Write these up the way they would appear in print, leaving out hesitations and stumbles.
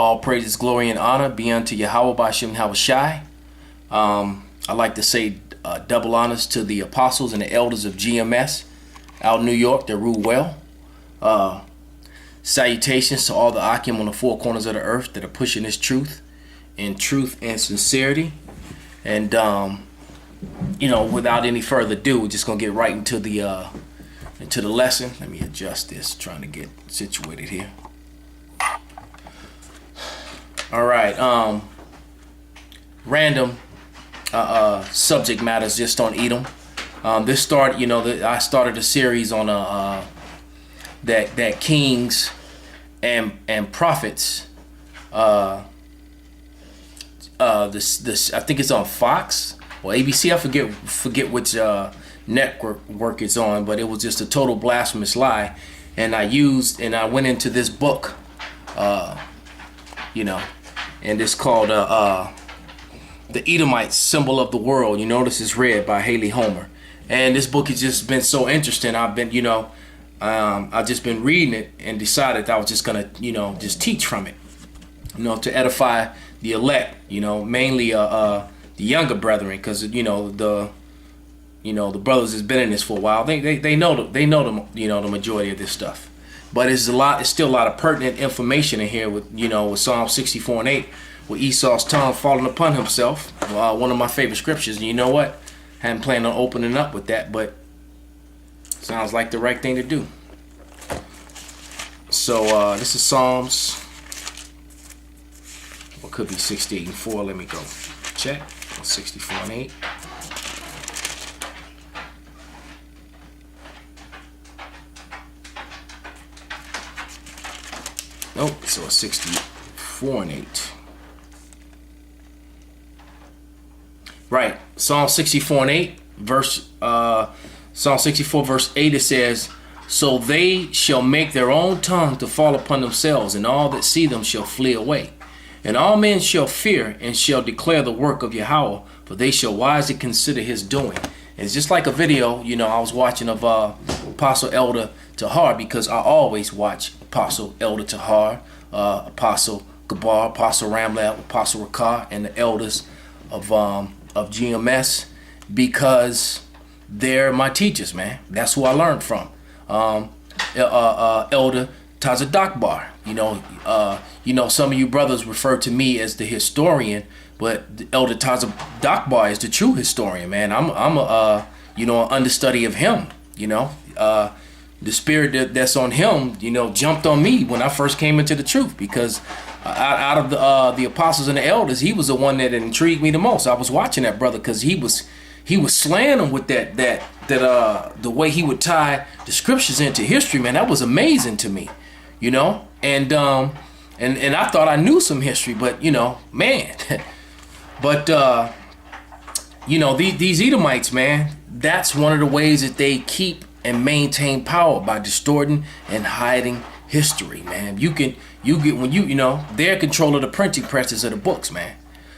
All praises, glory, and honor be unto Yahweh Bashim Habashai. I like to say double honors to the apostles and the elders of GMS out in New York that rule well. Salutations to all the Akim on the four corners of the earth that are pushing this truth and sincerity. And without any further ado, we're just gonna get right into the lesson. Let me adjust this, trying to get situated here. All right, random subject matters just on Edom. This started, I started a series on that kings and prophets. This I think it's on Fox or ABC. I forget which network it's on, but it was just a total blasphemous lie. And I went into this book, and it's called The Edomites, Symbol of the World. You notice it's read by Haley Homer. And this book has just been so interesting. I've been, I've just been reading it and decided that I was just gonna, just teach from it, to edify the elect, mainly the younger brethren, because the brothers has been in this for a while. They know the majority of this stuff. But it's still a lot of pertinent information in here with Psalm 64 and 8, with Esau's tongue falling upon himself. One of my favorite scriptures. And you know what? Hadn't planned on opening up with that, but sounds like the right thing to do. So this is Psalms, what could be 68 and 4. Let me go check. 64 and 8. Nope, so a 64 and 8. Right, Psalm 64 and 8, Psalm 64 verse 8, it says, "So they shall make their own tongue to fall upon themselves, and all that see them shall flee away. And all men shall fear and shall declare the work of Yahweh, for they shall wisely consider his doing." And it's just like a video, I was watching of Apostle Elder Tahar, because I always watch Apostle Elder Tahar, Apostle Gabar, Apostle Ramlab, Apostle Rakar, and the elders of GMS, because they're my teachers, man. That's who I learned from. Elder Tazadakbar. Some of you brothers refer to me as the historian, but Elder Tazadakbar is the true historian, man. I'm a an understudy of him. The spirit that's on him, jumped on me when I first came into the truth, because out of the apostles and the elders, he was the one that intrigued me the most. I was watching that brother because he was slaying them with that the way he would tie the scriptures into history, man. That was amazing to me, and I thought I knew some history, but man, but these Edomites, man, that's one of the ways that they keep and maintain power, by distorting and hiding history, man. You get when they're in control of the printing presses of the books, man.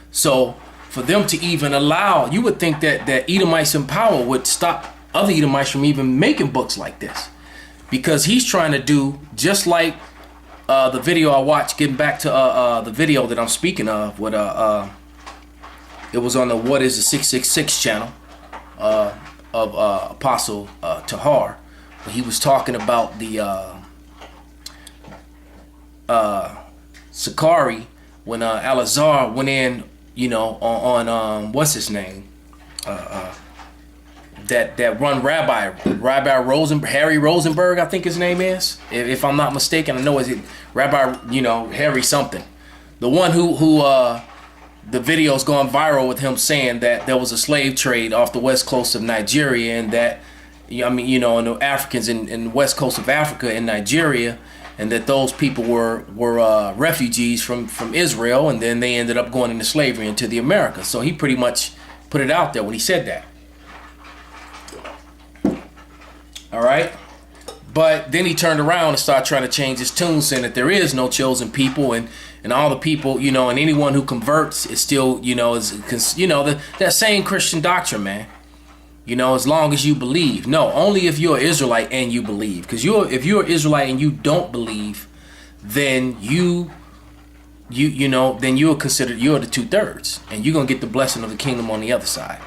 So for them to even allow, you would think that Edomites in power would stop other Edomites from even making books like this, because he's trying to do just like the video I watched. Getting back to the video that I'm speaking of, with it was on the What Is the 666 channel of Apostle Tahar. He was talking about the Sakari, when Alazar went in, on what's his name, that run Rabbi Harry Rosenberg, I think his name is, if I'm not mistaken. I know it's Rabbi, Harry something, the one who the video's gone viral with him saying that there was a slave trade off the west coast of Nigeria, and that and the Africans in the west coast of Africa in Nigeria, and that those people were refugees from Israel, and then they ended up going into slavery into the Americas. So he pretty much put it out there when he said that. All right. But then he turned around and started trying to change his tune, saying that there is no chosen people, and all the people, and anyone who converts is still, that same Christian doctrine, man. As long as you believe. No, only if you're an Israelite and you believe. Because if you're an Israelite and you don't believe, then you then you're considered, you're the 2/3, and you're gonna get the blessing of the kingdom on the other side.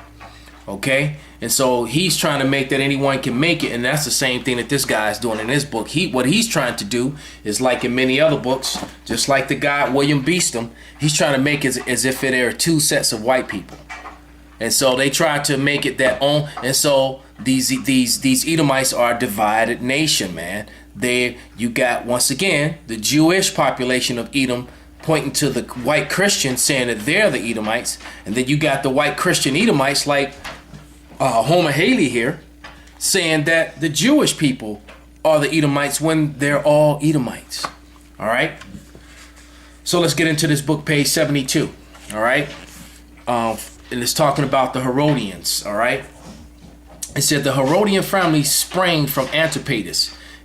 Okay, and so he's trying to make that anyone can make it, and that's the same thing that this guy is doing in his book. What he's trying to do is, like in many other books, just like the guy William Beeston, he's trying to make it as if there are two sets of white people, and so they try to make it their own. And so these Edomites are a divided nation, man. You got, once again, the Jewish population of Edom pointing to the white Christians, saying that they're the Edomites, and then you got the white Christian Edomites like Homer Haley here, saying that the Jewish people are the Edomites when they're all Edomites. All right. So let's get into this book, page 72. All right. And it's talking about the Herodians. All right. It said the Herodian family sprang from Antipater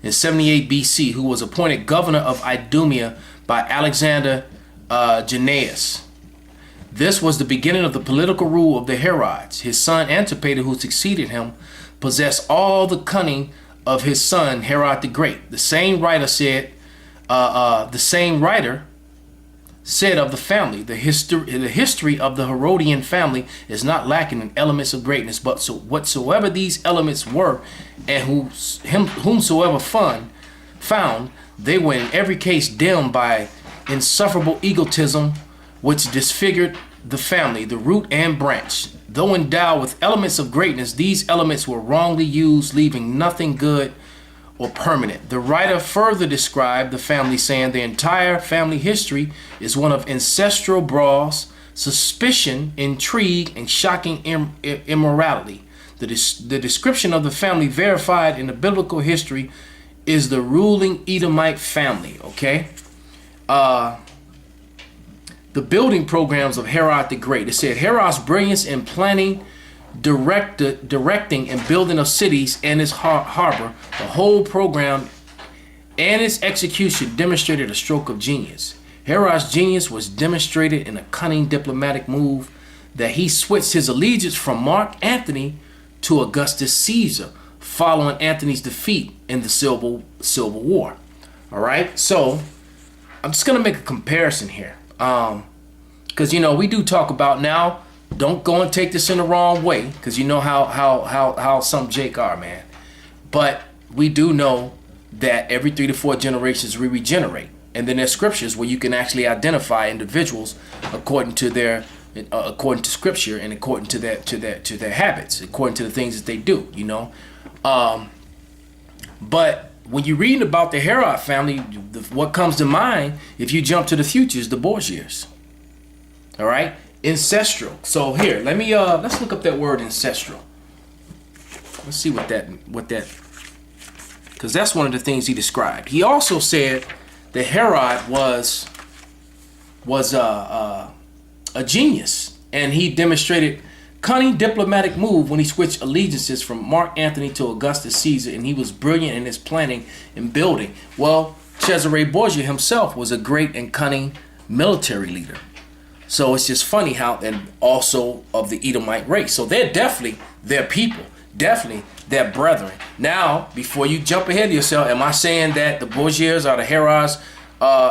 in 78 BC, who was appointed governor of Idumea by Alexander Jannaeus. This was the beginning of the political rule of the Herods. His son Antipater, who succeeded him, possessed all the cunning of his son Herod the Great. The same writer said of the family, the history of the Herodian family is not lacking in elements of greatness, but whatsoever these elements were, and whomsoever found, they were in every case dimmed by insufferable egotism, which disfigured the family, the root and branch. Though endowed with elements of greatness, these elements were wrongly used, leaving nothing good or permanent. The writer further described the family, saying the entire family history is one of ancestral brawls, suspicion, intrigue, and shocking immorality. The description of the family verified in the biblical history is the ruling Edomite family. Okay. The building programs of Herod the Great. It said Herod's brilliance in planning, directing, and building of cities and its harbor, the whole program and its execution demonstrated a stroke of genius. Herod's genius was demonstrated in a cunning diplomatic move that he switched his allegiance from Mark Antony to Augustus Caesar, following Antony's defeat in the Civil War. All right, so I'm just gonna make a comparison here. Because we do talk about, now don't go and take this in the wrong way, because you know how some Jake are, man. But we do know that every 3 to 4 generations we regenerate, and then there's scriptures where you can actually identify individuals according to scripture and according to their habits, according to the things that they do. But when you're reading about the Herod family, what comes to mind, if you jump to the future, is the Borgias. All right, ancestral. So here, let's look up that word ancestral. Let's see what that, because that's one of the things he described. He also said that Herod was a genius, and he demonstrated cunning diplomatic move when he switched allegiances from Mark Antony to Augustus Caesar, and he was brilliant in his planning and building. Well, Cesare Borgia himself was a great and cunning military leader. So it's just funny how, and also of the Edomite race. So they're definitely their people, definitely their brethren. Now, before you jump ahead of yourself, am I saying that the Borgias are the Herods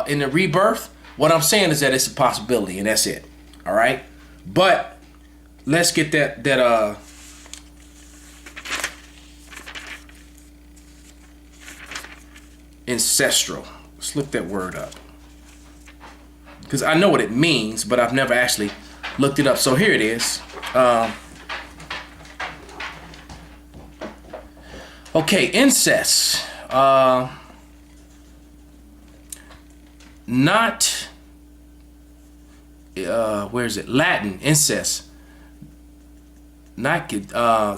in the rebirth? What I'm saying is that it's a possibility, and that's it. All right, but let's get that ancestral. Let's look that word up, because I know what it means, but I've never actually looked it up. So here it is. Okay, incest. Not. Where is it? Latin, incest. Not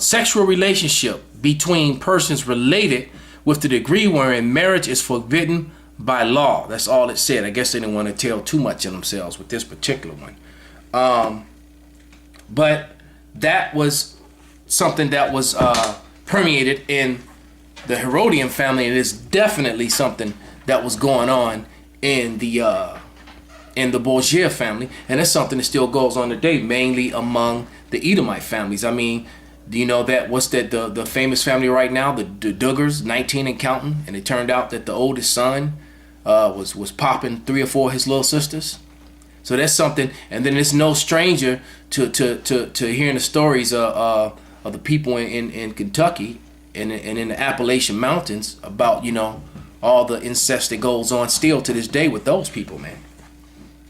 sexual relationship between persons related with the degree wherein marriage is forbidden by law. That's all it said. I guess they didn't want to tell too much of themselves with this particular one. But that was something that was permeated in the Herodian family, and it's definitely something that was going on in the Borgia family, and it's something that still goes on today, mainly among the Edomite families. I mean, do you know that what's that the famous family right now, the Duggars, 19 and counting, and it turned out that the oldest son was popping 3 or 4 of his little sisters. So that's something. And then it's no stranger to hearing the stories of the people in Kentucky and in the Appalachian Mountains about, all the incest that goes on still to this day with those people, man.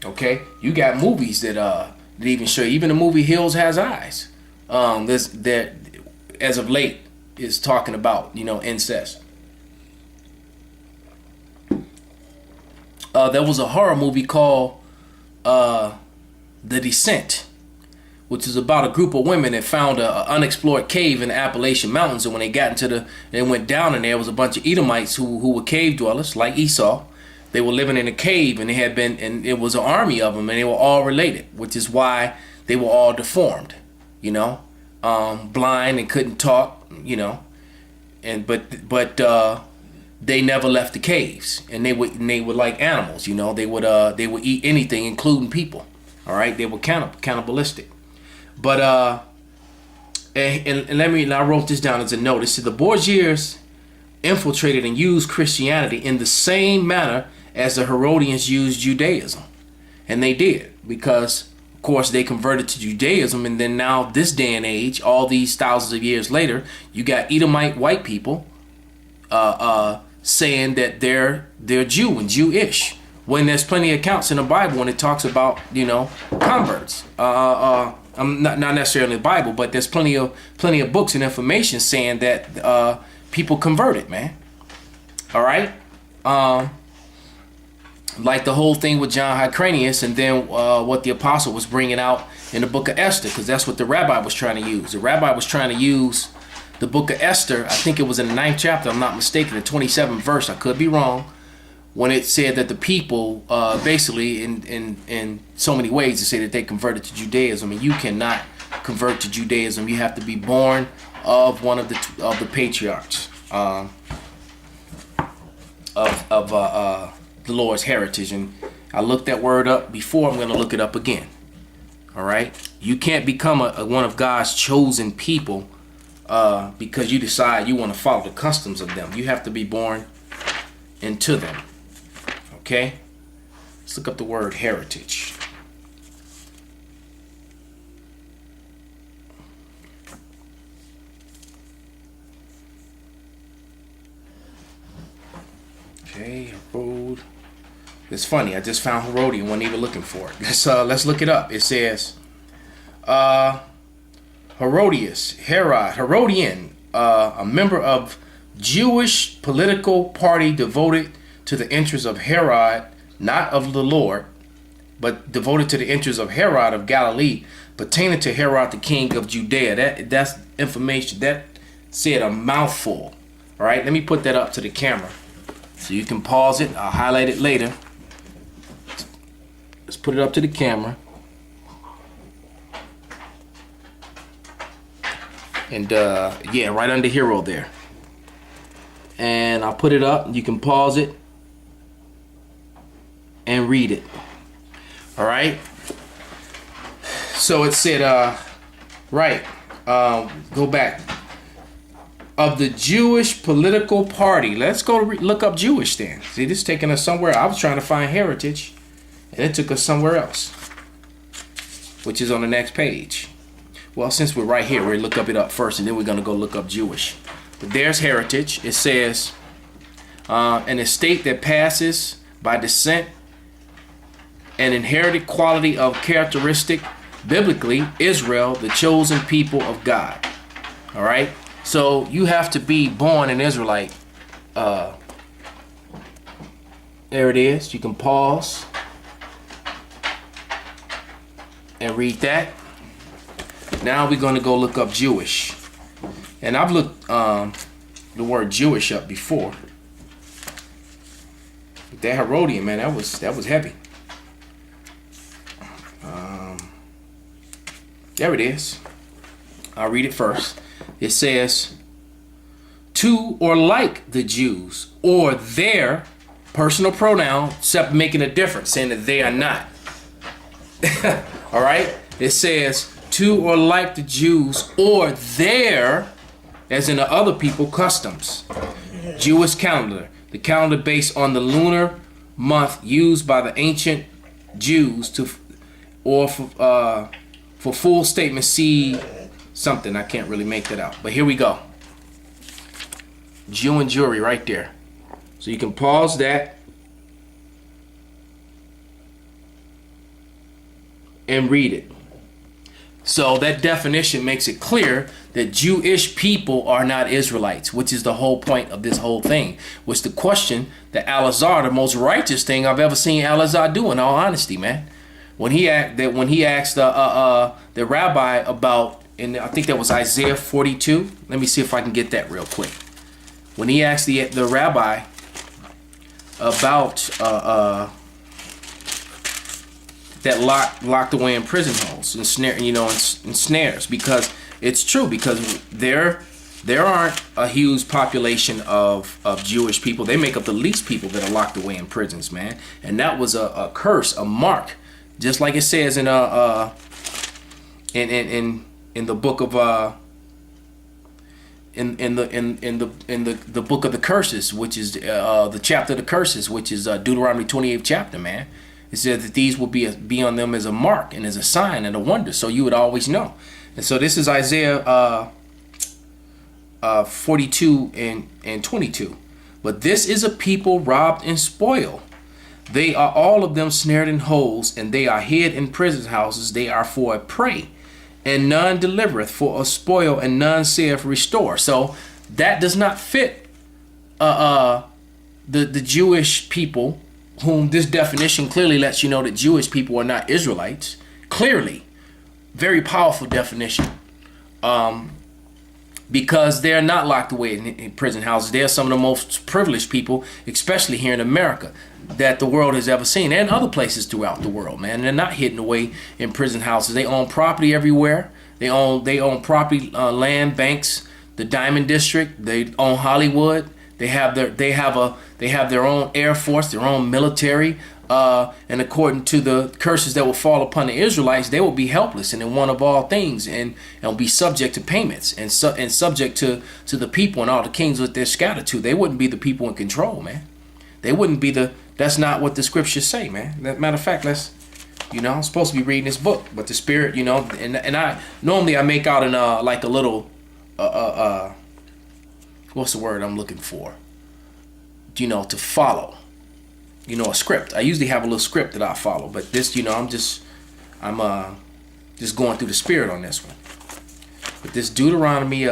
Okay, you got movies that even show, even the movie Hills Has Eyes. That as of late is talking about incest. There was a horror movie called The Descent, which is about a group of women that found an unexplored cave in the Appalachian Mountains, and when they went down, and there was a bunch of Edomites who were cave dwellers like Esau. They were living in a cave, and and it was an army of them, and they were all related, which is why they were all deformed, blind and couldn't talk, and but they never left the caves, and they were like animals, they would eat anything, including people. All right, they were cannibalistic. But and I wrote this down as a note. It said the Borgias infiltrated and used Christianity in the same manner as the Herodians used Judaism. And they did, because of course they converted to Judaism, and then now this day and age, all these thousands of years later, you got Edomite white people saying that they're Jew and Jewish, when there's plenty of accounts in the Bible when it talks about converts. I'm not necessarily the Bible, but there's plenty of books and information saying that people converted, man. All right. Like the whole thing with John Hyrcanus, and then what the apostle was bringing out in the book of Esther, because that's what the rabbi was trying to use. The rabbi was trying to use the book of Esther. I think it was in the 9th chapter, I'm not mistaken, the 27th verse. I could be wrong. When it said that the people, basically, in so many ways, to say that they converted to Judaism, and you cannot convert to Judaism. You have to be born of one of the patriarchs of the Lord's heritage. And I looked that word up before. I'm going to look it up again. All right, you can't become one of God's chosen people because you decide you want to follow the customs of them. You have to be born into them. Okay, let's look up the word heritage. Okay, road. It's funny, I just found Herodian, wasn't even looking for it. Let's look it up. It says Herodian, a member of Jewish political party devoted to the interests of Herod, not of the Lord, but devoted to the interests of Herod of Galilee, pertaining to Herod the king of Judea. That's information that said a mouthful. All right, let me put that up to the camera so you can pause it. I'll highlight it later. Let's put it up to the camera. And yeah, right under hero there. And I'll put it up. You can pause it and read it. All right. So it said, go back. Of the Jewish political party. Let's go look up Jewish then. See, this is taking us somewhere. I was trying to find heritage, and it took us somewhere else, which is on the next page. Well, since we're right here, we'll look up it up first, and then we're going to go look up Jewish. But there's heritage. It says, an estate that passes by descent, an inherited quality of characteristic, biblically, Israel, the chosen people of God. All right? So you have to be born an Israelite. There it is. You can pause and read that. Now we're going to go look up Jewish. And I've looked the word Jewish up before. But that Herodian, man, that was heavy. There it is. I'll read it first. It says, to or like the Jews, or their personal pronoun, except making a difference, saying that they are not. All right? It says, to or like the Jews, or their, as in the other people, customs. Jewish calendar, the calendar based on the lunar month used by the ancient Jews to or for full statement, see something. I can't really make that out. But here we go. Jew and jury right there. So you can pause that and read it. So that definition makes it clear that Jewish people are not Israelites, which is the whole point of this whole thing. Was the question that Al-Azhar, the most righteous thing I've ever seen Al-Azhar do, in all honesty, man. When he asked the rabbi about, and I think that was Isaiah 42. Let me see if I can get that real quick. When he asked the rabbi about that locked away in prison holes and snares, because it's true, because there aren't a huge population of Jewish people. They make up the least people that are locked away in prisons, man. And that was a curse, a mark, just like it says in the book of in the book of the curses, which is the chapter of the curses, which is Deuteronomy 28th chapter, man. It says that these will be on them as a mark and as a sign and a wonder, so you would always know. And so this is Isaiah 42 and 22. But this is a people robbed and spoiled. They are all of them snared in holes, and they are hid in prison houses. They are for a prey, and none delivereth, for a spoil, and none saith restore. So that does not fit the Jewish people, whom this definition clearly lets you know that Jewish people are not Israelites. Clearly, very powerful definition, because they're not locked away in prison houses. They're some of the most privileged people, especially here in America, that the world has ever seen, and other places throughout the world, man. They're not hidden away in prison houses. They own property everywhere. They own property, land banks, the Diamond District. They own Hollywood. They have their own Air Force, their own military, and according to the curses that will fall upon the Israelites, they will be helpless and in want of all things, and will be subject to payments and subject to the people and all the kings that they're scattered to. They wouldn't be the people in control, man. They wouldn't be that's not what the scriptures say, man. Matter of fact, I'm supposed to be reading this book, but the Spirit, and I normally make out in like a little what's the word I'm looking for? To follow. A script. I usually have a little script that I follow, but this, I'm just going through the Spirit on this one. But this Deuteronomy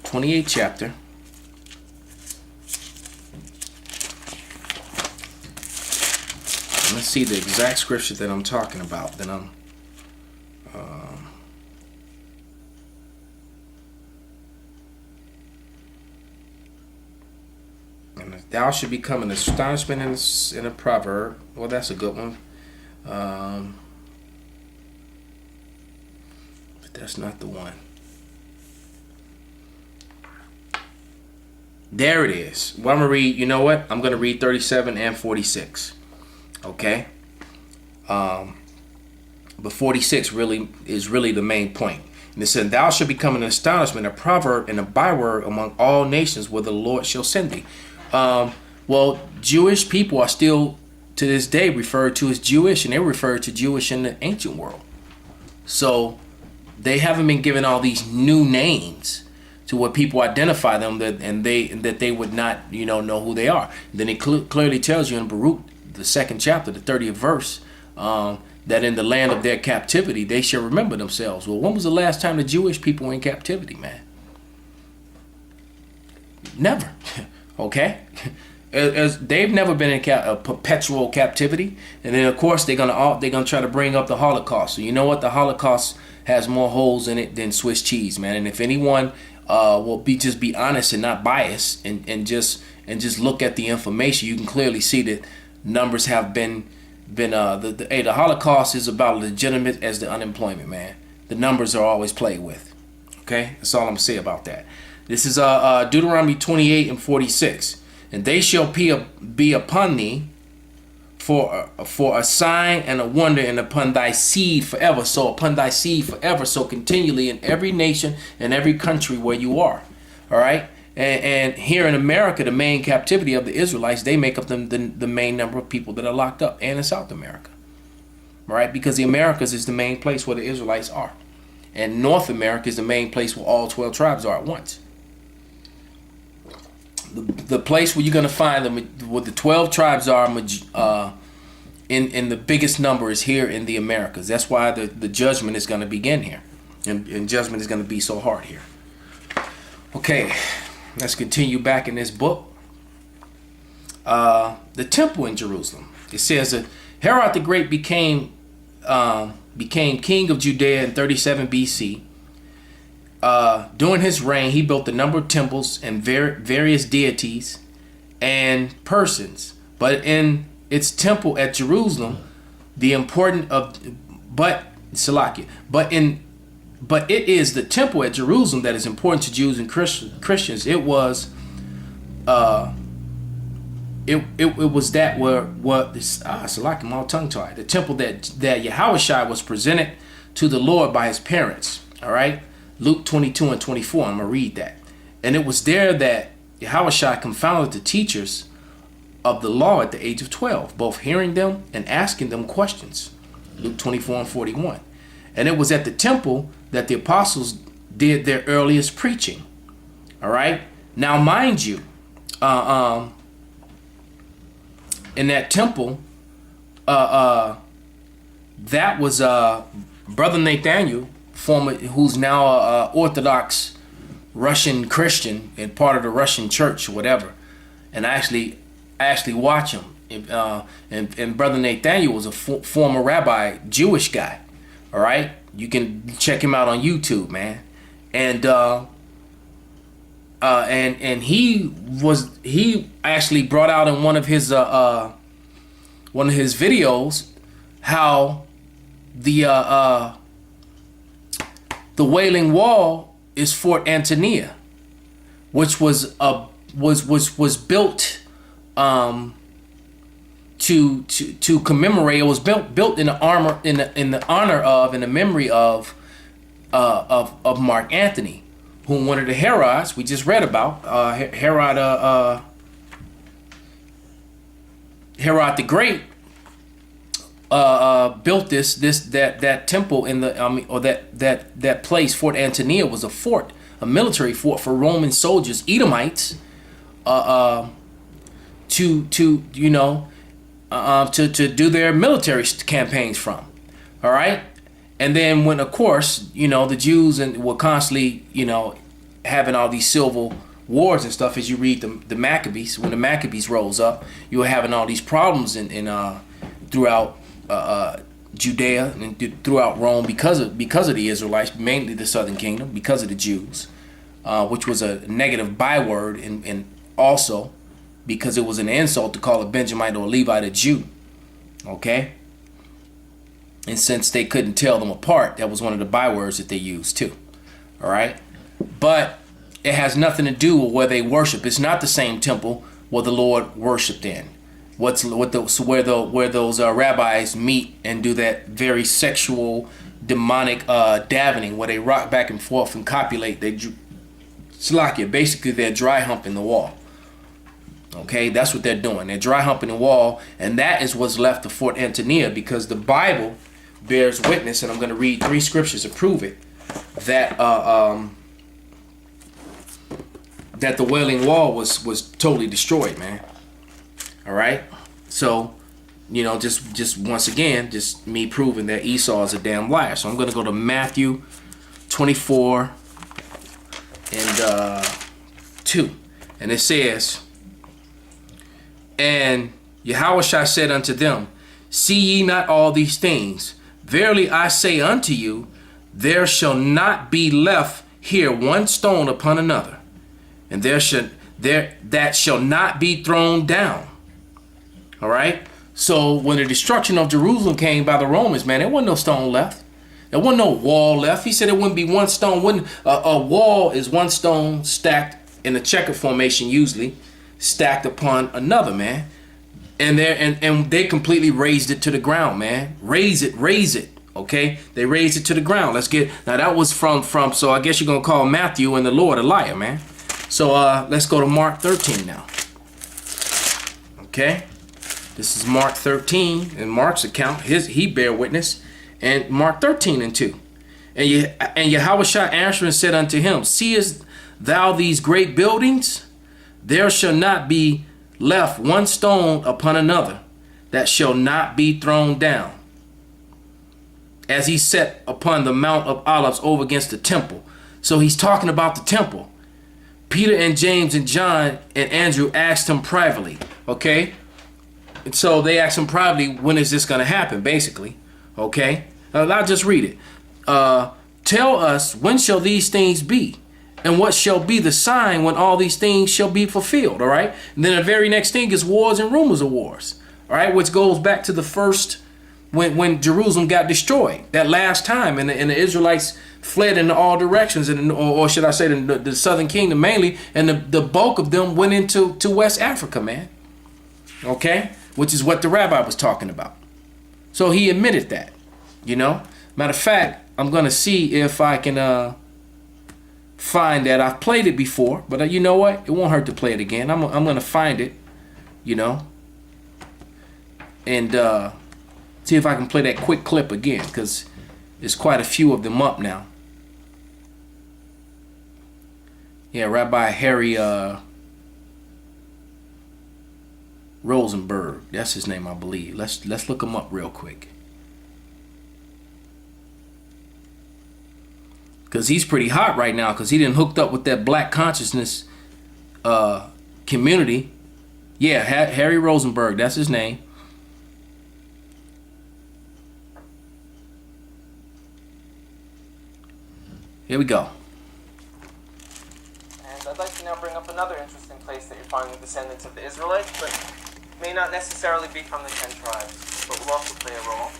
28th chapter. Let's see the exact scripture that I'm talking about. And thou should become an astonishment in a proverb. Well, that's a good one. But that's not the one. There it is. Well, I'm going to read, you know what? I'm going to read 37 and 46. Okay? But 46 is really the main point. And it said, thou shalt become an astonishment, a proverb, and a byword among all nations where the Lord shall send thee. Well, Jewish people are still, to this day, referred to as Jewish, and they're referred to Jewish in the ancient world. So they haven't been given all these new names to what people identify them that they would not, know who they are. Then it clearly tells you in Baruch, the second chapter, the 30th verse, that in the land of their captivity, they shall remember themselves. Well, when was the last time the Jewish people were in captivity, man? Never. Okay? As they've never been in a perpetual captivity. And then, of course, they're gonna try to bring up the Holocaust. So you know what? The Holocaust has more holes in it than Swiss cheese, man. And if anyone will be honest and not biased and just look at the information, you can clearly see that numbers have been the Holocaust is about legitimate as the unemployment, man. The numbers are always played with. Okay, that's all I'm gonna say about that. This is Deuteronomy 28 and 46. And they shall be upon thee for a sign and a wonder, and upon thy seed forever. So upon thy seed forever, so continually in every nation and every country where you are. All right. And here in America, the main captivity of the Israelites, they make up the main number of people that are locked up, and in South America, right? Because the Americas is the main place where the Israelites are, and North America is the main place where all 12 tribes are at once. The place where you're going to find them, where the 12 tribes are in the biggest number, is here in the Americas. That's why the judgment is going to begin here, and judgment is going to be so hard here. Okay, let's continue back in this book. The temple in Jerusalem. It says that Herod the Great became king of Judea in 37 BC. During his reign, he built a number of temples and various deities and persons. But in its temple at Jerusalem, but it is the temple at Jerusalem that is important to Jews and Christians. It was it was that I'm all tongue tied. The temple that Yahushua was presented to the Lord by his parents. All right, Luke 22 and 24. I'm gonna read that. And it was there that Yahushua confounded the teachers of the law at the age of 12, both hearing them and asking them questions. Luke 24 and 41. And it was at the temple that the apostles did their earliest preaching. All right. Now, mind you, in that temple, that was Brother Nathaniel, who's now a Orthodox Russian Christian and part of the Russian church or whatever. And I actually watch him. And Brother Nathaniel was a former rabbi, Jewish guy. All right, you can check him out on YouTube, man. And he actually brought out in one of his videos how the Wailing Wall is Fort Antonia, which was built to commemorate. It was built in the honor of, in the memory of Mark Antony, whom one of the Herods we just read about, Herod the Great, built that temple in the that place. Fort Antonia was a fort, a military fort for Roman soldiers, Edomites, to do their military campaigns from. All right. And then when, of course, the Jews were constantly, having all these civil wars and stuff, as you read the Maccabees, when the Maccabees rose up, you were having all these problems throughout Judea and throughout Rome because of the Israelites, mainly the southern kingdom, because of the Jews, which was a negative byword, and also because it was an insult to call a Benjamite or a Levite a Jew. Okay? And since they couldn't tell them apart, that was one of the bywords that they used too. All right? But it has nothing to do with where they worship. It's not the same temple where the Lord worshiped in. Where those rabbis meet and do that very sexual, demonic davening, where they rock back and forth and copulate. Basically, they're dry humping the wall. Okay, that's what they're doing. They're dry humping the wall, and that is what's left of Fort Antonia, because the Bible bears witness, and I'm going to read 3 scriptures to prove it, that that the Wailing Wall was totally destroyed, man. All right, so just once again, just me proving that Esau is a damn liar. So I'm going to go to Matthew 24 and 2, and it says, "And Yahushua said unto them, See ye not all these things? Verily I say unto you, there shall not be left here one stone upon another, and that shall not be thrown down." All right. So when the destruction of Jerusalem came by the Romans, man, there wasn't no stone left. There wasn't no wall left. He said it wouldn't be one stone. A wall is one stone stacked in a checker formation, usually stacked upon another, man. And they completely razed it to the ground, man. Raise it. Okay, they raised it to the ground. Now that was from. So I guess you're gonna call Matthew and the Lord a liar, man. So let's go to Mark 13 now. Okay. This is Mark 13 in Mark's account. He bear witness. And Mark 13 and 2. And Yahushua answered and said unto him, seest thou these great buildings? There shall not be left one stone upon another that shall not be thrown down. As he sat upon the Mount of Olives over against the temple. So he's talking about the temple. Peter and James and John and Andrew asked him privately. Okay. And so they asked him privately, when is this going to happen? Basically. Okay. I'll just read it. Tell us, when shall these things be? And what shall be the sign when all these things shall be fulfilled? All right. And then the very next thing is wars and rumors of wars. All right. Which goes back to the first, when Jerusalem got destroyed, that last time, and the Israelites fled in all directions, and or should I say the southern kingdom mainly, and the bulk of them went into West Africa, man. Okay. Which is what the rabbi was talking about. So he admitted that, you know. Matter of fact, I'm going to see if I can find that. I've played it before, but you know what? It won't hurt to play it again. I'm going to find it, you know, and see if I can play that quick clip again, because there's quite a few of them up now. Yeah, Rabbi Harry Rosenberg. That's his name, I believe. Let's look him up real quick. Because he's pretty hot right now, because he done hooked up with that black consciousness community. Yeah, Harry Rosenberg, that's his name. Here we go. And I'd like to now bring up another interesting place that you're finding descendants of the Israelites, but may not necessarily be from the 10 tribes, but will also play a role.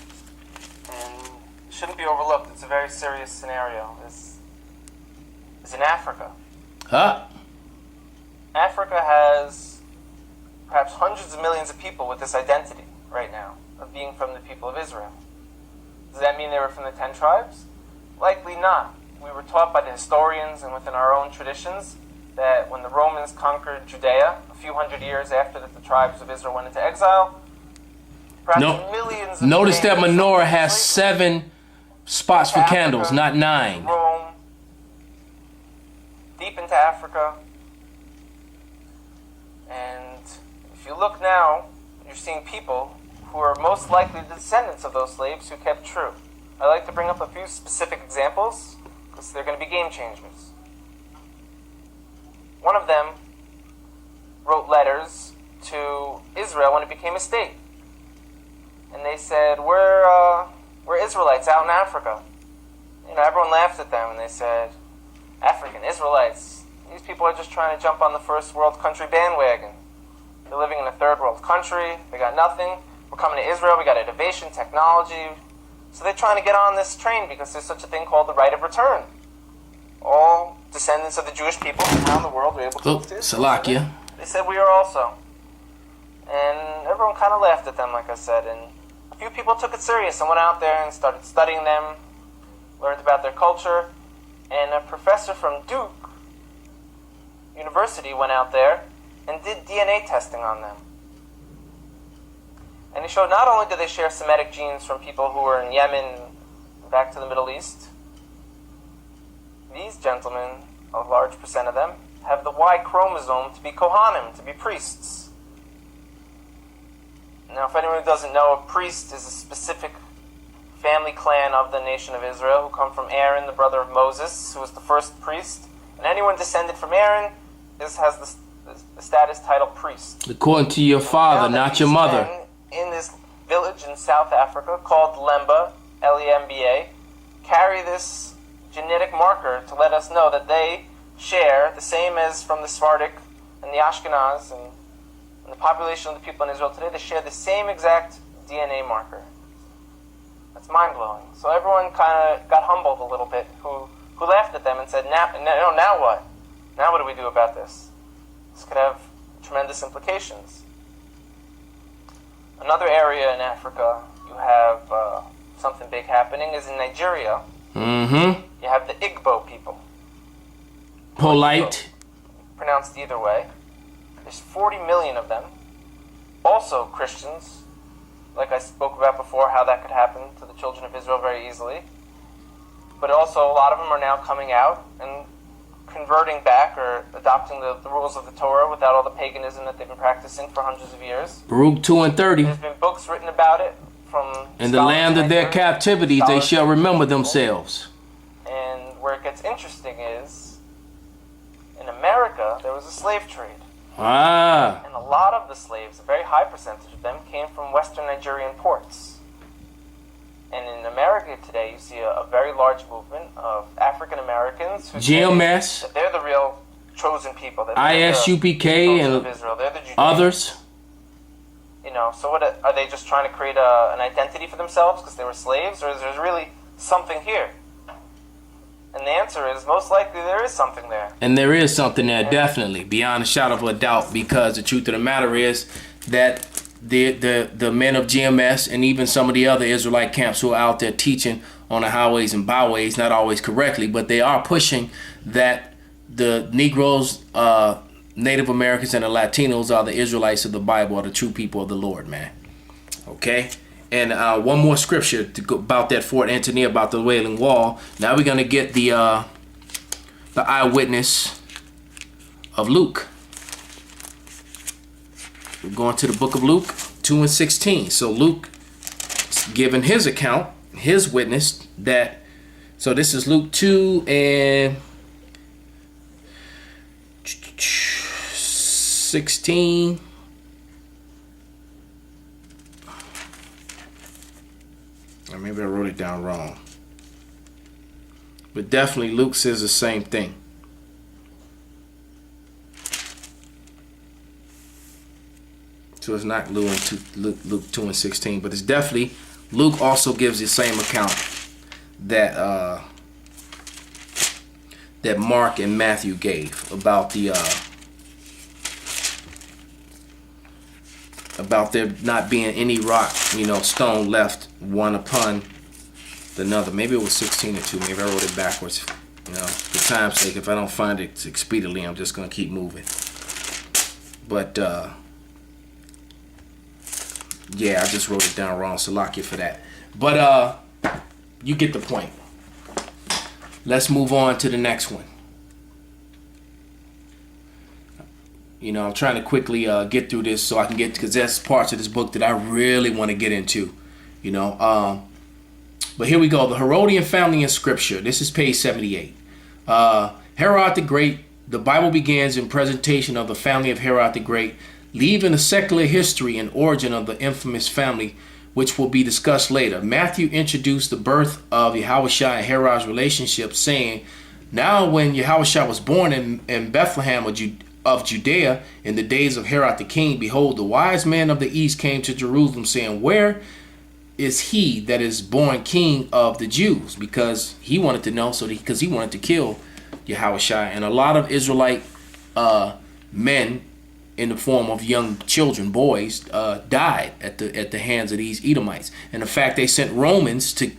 And shouldn't be overlooked. It's a very serious scenario. Is in Africa. Huh? Africa has perhaps hundreds of millions of people with this identity right now of being from the people of Israel. Does that mean they were from the 10 tribes? Likely not. We were taught by the historians and within our own traditions that when the Romans conquered Judea a few hundred years after that the tribes of Israel went into exile, perhaps millions of Notice that menorah has 7 spots for Africa, candles, not 9. Rome, deep into Africa. And if you look now, you're seeing people who are most likely the descendants of those slaves who kept true. I'd like to bring up a few specific examples because they're going to be game changers. One of them wrote letters to Israel when it became a state. And they said, we're Israelites out in Africa. You know, everyone laughed at them and they said, African Israelites, these people are just trying to jump on the first world country bandwagon. They're living in a third world country, they got nothing. We're coming to Israel, we got innovation, technology. So they're trying to get on this train because there's such a thing called the right of return. All descendants of the Jewish people from around the world were able to move to Israel. Salakia. They said we are also. And everyone kind of laughed at them, like I said. And a few people took it serious and went out there and started studying them, learned about their culture. And a professor from Duke University went out there and did DNA testing on them. And he showed not only do they share Semitic genes from people who were in Yemen back to the Middle East, these gentlemen, a large percent of them, have the Y chromosome to be Kohanim, to be priests. Now, if anyone who doesn't know, a priest is a specific family clan of the nation of Israel who come from Aaron, the brother of Moses, who was the first priest. And anyone descended from Aaron has the status title priest. According to your father, not your mother. In this village in South Africa called Lemba, Lemba, carry this genetic marker to let us know that they share the same as from the Sephardic and the Ashkenaz and the population of the people in Israel today. They share the same exact DNA marker. That's mind-blowing. So everyone kind of got humbled a little bit who laughed at them and said, now what? Now what do we do about this? This could have tremendous implications. Another area in Africa you have something big happening is in Nigeria. Mm-hmm. You have the Igbo people. Polite. pronounced either way. There's 40 million of them. Also Christians, like I spoke about before, how that could happen to the children of Israel very easily. But also a lot of them are now coming out and converting back or adopting the rules of the Torah without all the paganism that they've been practicing for hundreds of years. Baruch 2:30. There's been books written about it from In the land of their captivity, they shall remember themselves. And where it gets interesting is, in America, there was a slave trade. Ah. And a lot of the slaves, a very high percentage of them, came from Western Nigerian ports. And in America today, you see a very large movement of African Americans who GMS. say that they're the real chosen people. That ISUPK and Israel. They're the Judeans. others. You know, so what are they just trying to create an identity for themselves because they were slaves, or is there really something here? And the answer is most likely there is something there. And there is something there, definitely, beyond a shadow of a doubt, because the truth of the matter is that the men of GMS and even some of the other Israelite camps who are out there teaching on the highways and byways, not always correctly, but they are pushing that the Negroes, Native Americans, and the Latinos are the Israelites of the Bible, are the true people of the Lord, man. Okay? And one more scripture to go about that Fort Antonia, about the Wailing Wall. Now we're going to get the eyewitness of Luke. We're going to the book of Luke 2:16. So Luke is giving his account, his witness that. So this is Luke 2:16. Or maybe I wrote it down wrong. But definitely Luke says the same thing. So it's not Luke 2:16, but it's definitely Luke also gives the same account that that Mark and Matthew gave about there not being any rock, stone left one upon another. Maybe it was 16 or 2. Maybe I wrote it backwards. For time's sake, if I don't find it expediently, I'm just gonna keep moving. But yeah, I just wrote it down wrong, so lock you for that. But you get the point. Let's move on to the next one. I'm trying to quickly get through this so I can get, because there's parts of this book that I really want to get into. But here we go. The Herodian family in Scripture. This is page 78. Herod the Great. The Bible begins in presentation of the family of Herod the Great, leaving a secular history and origin of the infamous family, which will be discussed later. Matthew introduced the birth of Yahushua and Herod's relationship, saying, "Now when Yahushua was born in Bethlehem of Judea in the days of Herod the king, behold, the wise men of the east came to Jerusalem, saying, Where is he that is born king of the Jews?" Because he wanted to know, because he wanted to kill Yahushua. And a lot of Israelite men, in the form of young children, boys, died at the hands of these Edomites. And in fact, they sent Romans to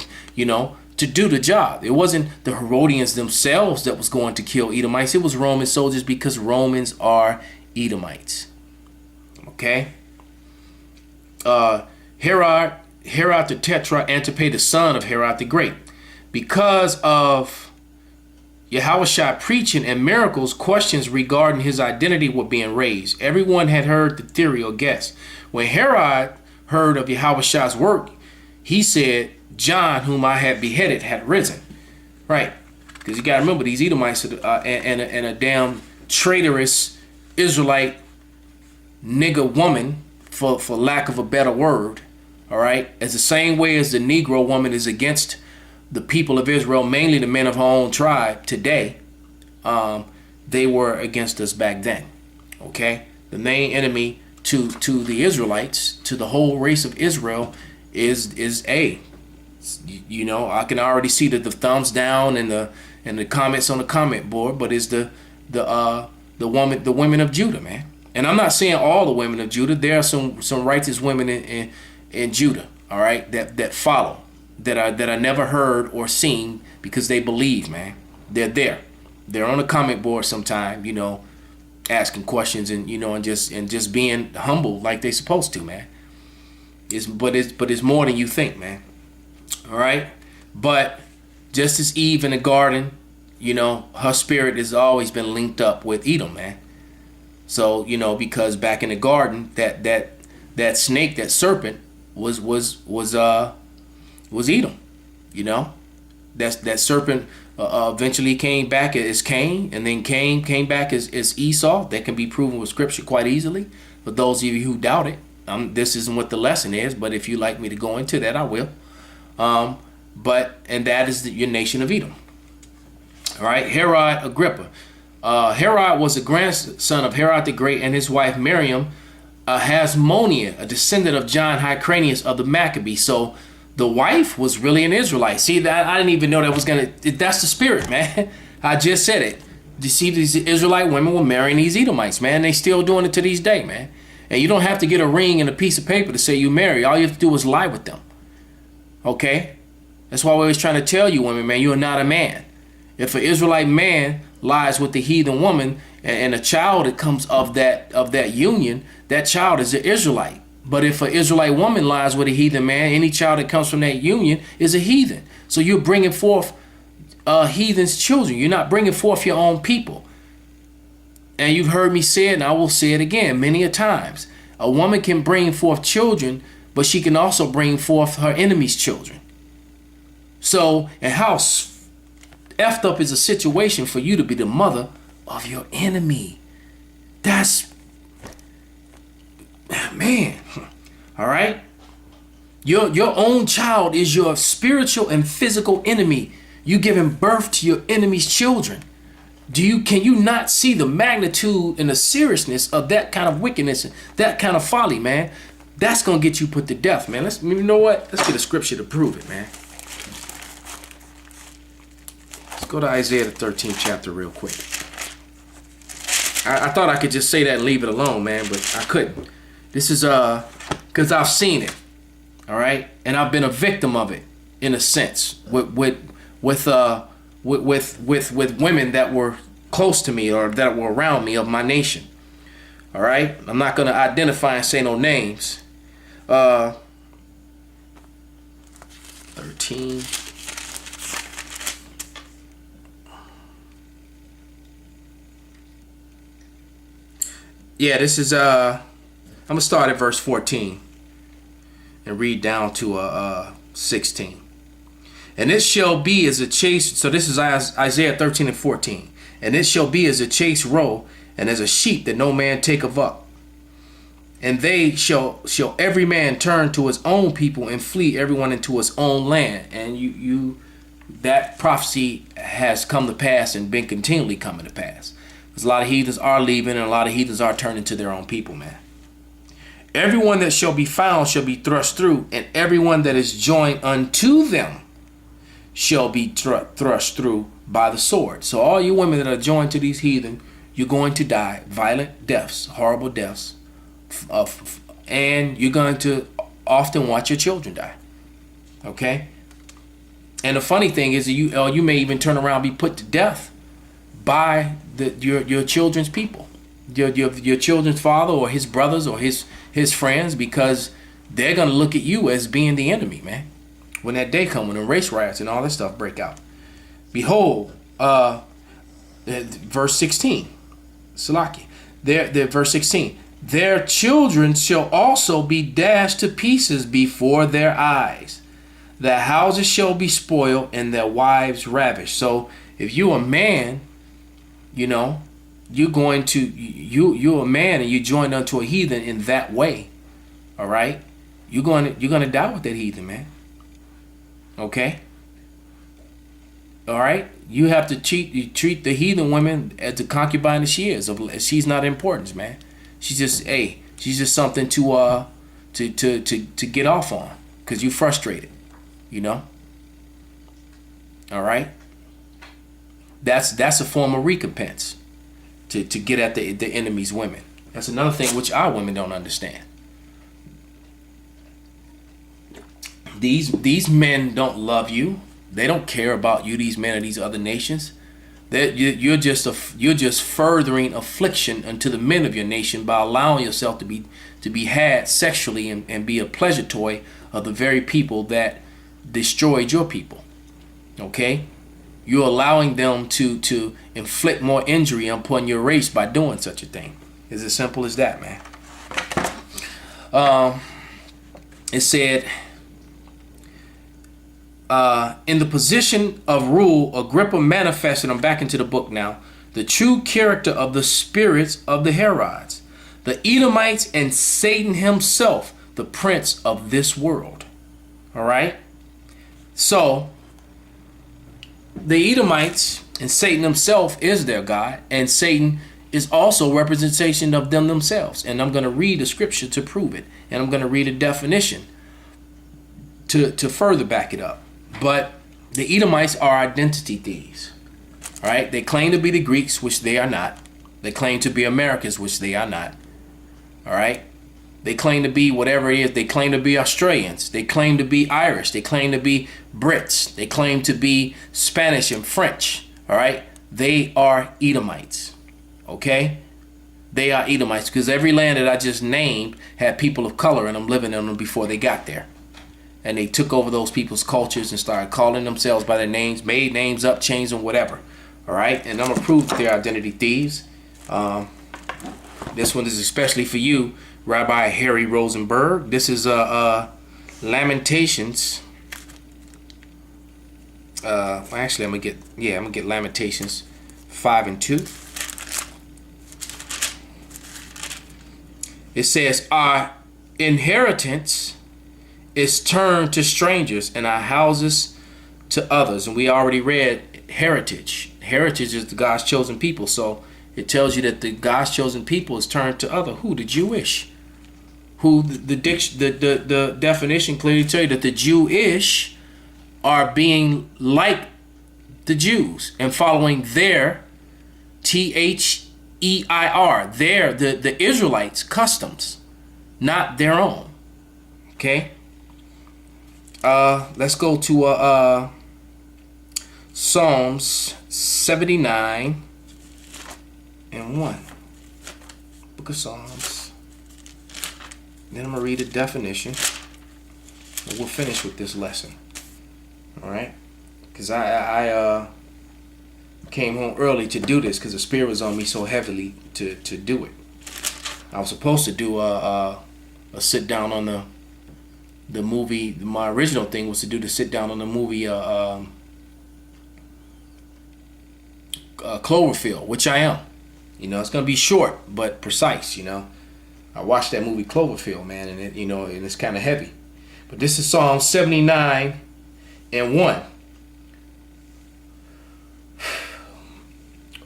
do the job. It wasn't the Herodians themselves that was going to kill Edomites. It was Roman soldiers, because Romans are Edomites. Okay? Herod the Tetrarch Antipater, son of Herod the Great. Because of Yahushua preaching and miracles, questions regarding his identity were being raised. Everyone had heard the theory or guess. When Herod heard of Yahushua's work, he said, "John, whom I had beheaded, had risen." Right? Because you got to remember, these Edomites and a damn traitorous Israelite nigger woman, for lack of a better word. All right? As the same way as the Negro woman is against the people of Israel, mainly the men of her own tribe today, they were against us back then. Okay? The main enemy to the Israelites, to the whole race of Israel, is I can already see the thumbs down and the comments on the comment board, but it's the women of Judah, man. And I'm not saying all the women of Judah. There are some righteous women in Judah, all right, that follow, that are never heard or seen, because they believe, man. They're there. They're on the comment board sometime, asking questions and and just being humble like they supposed to, man. It's more than you think, man. All right, but just as Eve in the garden, her spirit has always been linked up with Edom, man. So because back in the garden, that snake, that serpent, was Edom. That serpent eventually came back as Cain, and then Cain came back as Esau. That can be proven with scripture quite easily. For those of you who doubt it, this isn't what the lesson is, but if you like me to go into that, I will. And that is your nation of Edom. All right, Herod Agrippa. Herod was a grandson of Herod the Great and his wife Miriam Hasmonia, a descendant of John Hyrcanus of the Maccabees. So the wife was really an Israelite. See, that I didn't even know that was that's the spirit, man. I just said it. You see, these Israelite women were marrying these Edomites, man. They still doing it to this day, man. And you don't have to get a ring and a piece of paper to say you marry. All you have to do is lie with them. Okay? That's why we're always trying to tell you women, man, you are not a man. If an Israelite man lies with the heathen woman and a child that comes of that union, that child is an Israelite. But if an Israelite woman lies with a heathen man, any child that comes from that union is a heathen. So you're bringing forth heathen's children. You're not bringing forth your own people. And you've heard me say it, and I will say it again many a times. A woman can bring forth children, but she can also bring forth her enemy's children. So, and how effed up is a situation for you to be the mother of your enemy? That's, man. All right. Your own child is your spiritual and physical enemy. You giving birth to your enemy's children. Can you not see the magnitude and the seriousness of that kind of wickedness, that kind of folly, man? That's gonna get you put to death, man. You know what? Let's get a scripture to prove it, man. Let's go to Isaiah the 13th chapter real quick. I thought I could just say that and leave it alone, man, but I couldn't. This is because I've seen it, all right, and I've been a victim of it in a sense with women that were close to me or that were around me of my nation. All right, I'm not gonna identify and say no names. 13. Yeah, this is I'm gonna start at verse 14 and read down to 16. And it shall be as a chase. So this is Isaiah 13 and 14. And it shall be as a chase roe, and as a sheep that no man taketh up. And they shall every man turn to his own people, and flee everyone into his own land. And that prophecy has come to pass and been continually coming to pass. Because a lot of heathens are leaving, and a lot of heathens are turning to their own people, man. Everyone that shall be found shall be thrust through, and everyone that is joined unto them shall be thrust through by the sword. So all you women that are joined to these heathen, you're going to die violent deaths, horrible deaths, and you're going to often watch your children die. Okay? And the funny thing is that you may even turn around and be put to death by your children's people, your children's father or his brothers or his friends, because they're going to look at you as being the enemy, man. When that day comes, when the race riots and all this stuff break out. Behold, verse 16, Salaki, verse 16, their children shall also be dashed to pieces before their eyes. Their houses shall be spoiled and their wives ravished. So if you're a man, you're a man and you joined unto a heathen in that way. All right, you're gonna die with that heathen, man. Okay. All right. You have to treat the heathen woman as the concubine that she is. She's not important, man. She's just something to get off on because you frustrated. All right. That's a form of recompense to get at the enemy's women. That's another thing which our women don't understand. These men don't love you. They don't care about you, these men of these other nations. That you're just furthering affliction unto the men of your nation by allowing yourself to be had sexually and be a pleasure toy of the very people that destroyed your people. Okay, you're allowing them to inflict more injury upon your race by doing such a thing. It's as simple as that, man. It said, in the position of rule, Agrippa manifested, I'm back into the book now, the true character of the spirits of the Herods, the Edomites, and Satan himself, the prince of this world. All right? So, the Edomites and Satan himself is their God, and Satan is also a representation of them themselves. And I'm going to read the scripture to prove it, and I'm going to read a definition to further back it up. But the Edomites are identity thieves. All right? They claim to be the Greeks, which they are not. They claim to be Americans, which they are not. All right? They claim to be whatever it is. They claim to be Australians. They claim to be Irish. They claim to be Brits. They claim to be Spanish and French. All right? They are Edomites. Okay? They are Edomites because every land that I just named had people of color in them living in them before they got there. And they took over those people's cultures and started calling themselves by their names, made names up, changed them, whatever. All right? And I'm going to prove that they're identity thieves. This one is especially for you, Rabbi Harry Rosenberg. This is Lamentations. Actually, I'm gonna get Lamentations 5 and 2. It says, our inheritance is turned to strangers, and our houses to others. And we already read heritage. Heritage is the God's chosen people. So it tells you that the God's chosen people is turned to other. Who? The Jewish. Who the definition clearly tells you that the Jewish are being like the Jews and following their THEIR, the Israelites' customs, not their own. Okay. Let's go to Psalms 79 and 1. Book of Psalms. Then I'm gonna read a definition, and we'll finish with this lesson. All right, because I came home early to do this because the Spirit was on me so heavily to do it. I was supposed to do a sit down on the movie. My original thing was to do the sit down on the movie Cloverfield, which I am. You know, it's gonna be short but precise. You know, I watched that movie Cloverfield, man, and it, and it's kind of heavy. But this is Psalm 79 and 1.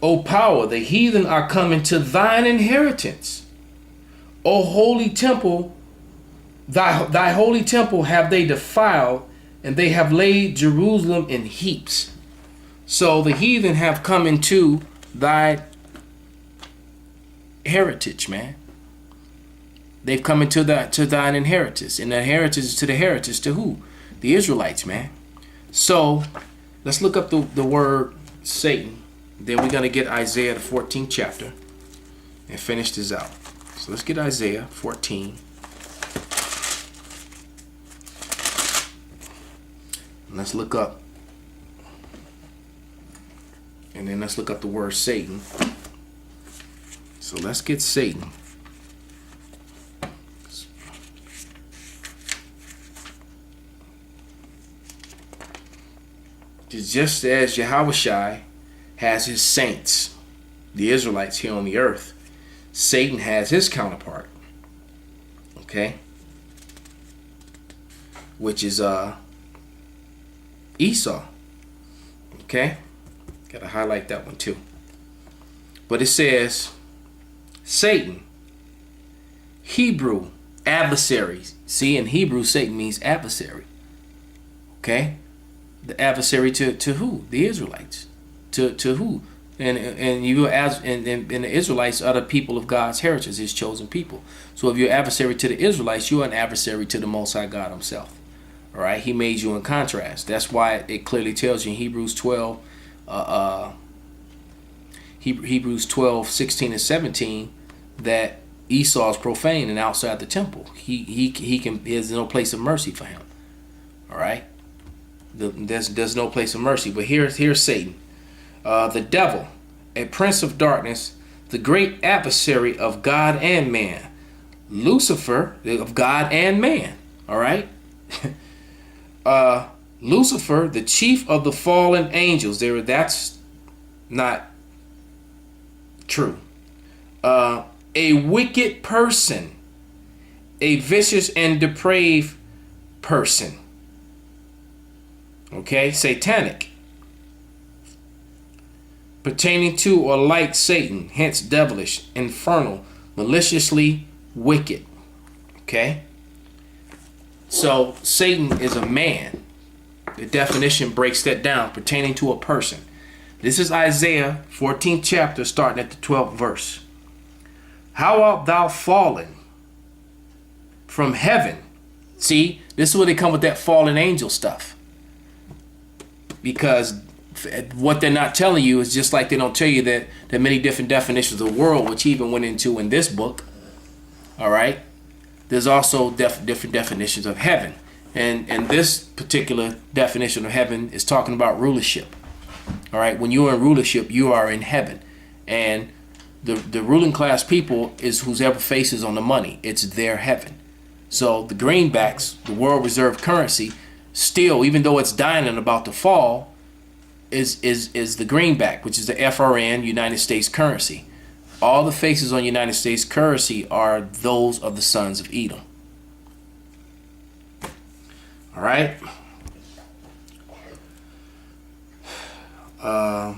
O power, the heathen are coming to thine inheritance. O holy temple, thy holy temple have they defiled, and they have laid Jerusalem in heaps. So the heathen have come into thy heritage, man. They've come into thine inheritance. And the heritage is to the heritage to who? The Israelites, man. So let's look up the word Satan. Then we're going to get Isaiah the 14th chapter and finish this out. So let's get Isaiah 14. And let's look up. And then let's look up the word Satan. So let's get Satan. Just as Yahushua has his saints, the Israelites here on the earth, Satan has his counterpart. Okay? Which is Esau. Okay? Gotta highlight that one too. But it says Satan, Hebrew, adversary. See, in Hebrew, Satan means adversary. Okay? The adversary to who? The Israelites. To who? And you as and the Israelites are the people of God's heritage, his chosen people. So if you're adversary to the Israelites, you're an adversary to the Most High God himself. All right? He made you in contrast. That's why it clearly tells you in Hebrews 12, Hebrews 12, 16, and 17, that Esau is profane and outside the temple. There's no place of mercy for him. All right, there's no place of mercy. But here's Satan, the devil, a prince of darkness, the great adversary of God and man. Lucifer, of God and man. All right. Lucifer, the chief of the fallen angels. That's not true. A wicked person, a vicious and depraved person. Okay, satanic. Pertaining to or like Satan, hence devilish, infernal, maliciously wicked. Okay, so Satan is a man. The definition breaks that down, pertaining to a person. This is Isaiah 14th chapter, starting at the 12th verse. How art thou fallen from heaven? See, this is where they come with that fallen angel stuff. Because what they're not telling you is just like they don't tell you that there are many different definitions of the world, which he even went into in this book. All right. There's also different definitions of heaven. And this particular definition of heaven is talking about rulership. All right. When you're in rulership, you are in heaven. And the ruling class people is whoever faces on the money. It's their heaven. So the greenbacks, the world reserve currency, still, even though it's dying and about to fall, is the greenback, which is the FRN, United States currency. All the faces on United States currency are those of the sons of Edom. All right.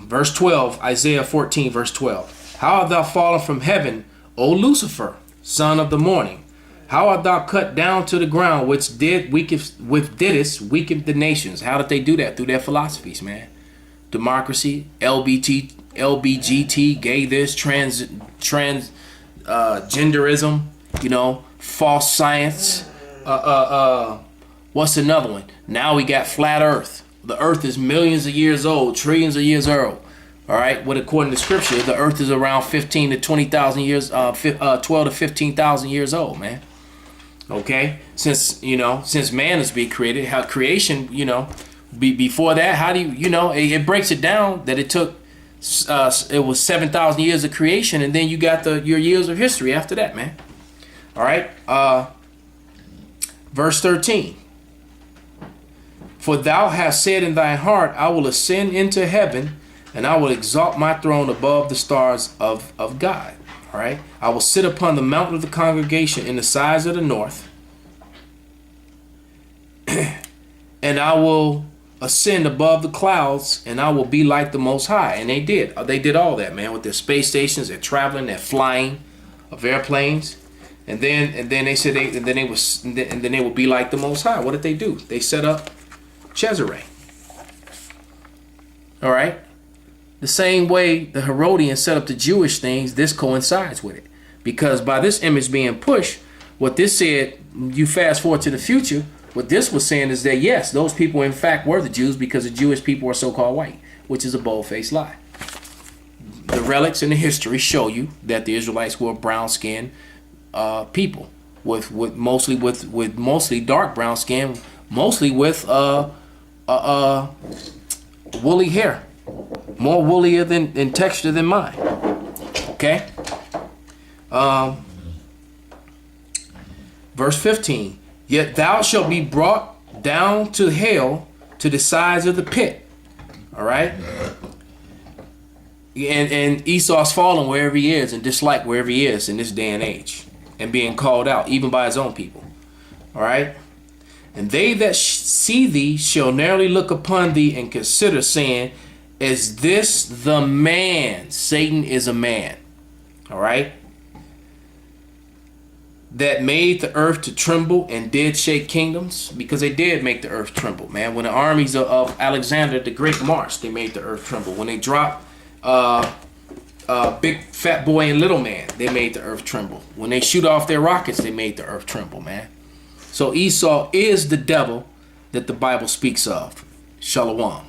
Verse 12, Isaiah 14, verse 12. How art thou fallen from heaven, O Lucifer, son of the morning? How art thou cut down to the ground, which didst weaken the nations? How did they do that? Through their philosophies, man. Democracy, LBGT, gay this, genderism, false science. What's another one? Now we got flat earth. The earth is millions of years old, trillions of years old. All right, but according to scripture, the earth is around 15 to 20,000 years, 12 to 15,000 years old, man. Okay, since man is being created, how creation, before that, how do it breaks it down that it took, it was 7,000 years of creation, and then you got your years of history after that, man. All right, verse 13. For thou hast said in thy heart, I will ascend into heaven, and I will exalt my throne above the stars of God. All right. I will sit upon the mountain of the congregation in the sides of the north, and I will ascend above the clouds, and I will be like the Most High. And they did. They did all that, man, with their space stations, their traveling, their flying of airplanes, and then they said they would be like the Most High. What did they do? They set up Cesare. All right. The same way the Herodians set up the Jewish things, this coincides with it. Because by this image being pushed, what this said, you fast forward to the future, what this was saying is that, yes, those people in fact were the Jews because the Jewish people are so-called white, which is a bold-faced lie. The relics in the history show you that the Israelites were brown-skinned people with mostly dark brown skin, mostly with woolly hair. More woollier in texture than mine. Okay. Verse 15. Yet thou shalt be brought down to hell, to the sides of the pit. All right. And Esau's fallen wherever he is, and disliked wherever he is in this day and age, and being called out even by his own people. All right. And they that see thee shall narrowly look upon thee and consider, saying, is this the man? Satan is a man. All right. That made the earth to tremble and did shake kingdoms, because they did make the earth tremble, man. When the armies of Alexander the Great marched, they made the earth tremble. When they dropped Big Fat Boy and Little Man, they made the earth tremble. When they shoot off their rockets, they made the earth tremble, man. So Esau is the devil that the Bible speaks of. Shalom.